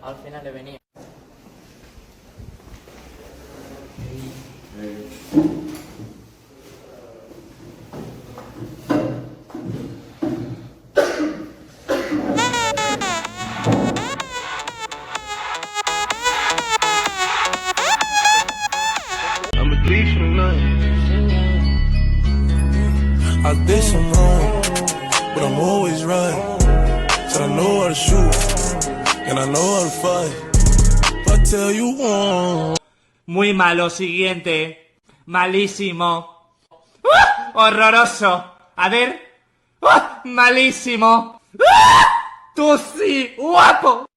al final he venido. I'm a thief from nothing. I did some wrong, but I'm always right. Said I know how to shoot, and I know how to fight. If I tell you one. Muy malo, siguiente. Malísimo. ¡Ah! Horroroso. A ver. ¡Ah! Malísimo. ¡Ah! Tú sí, guapo.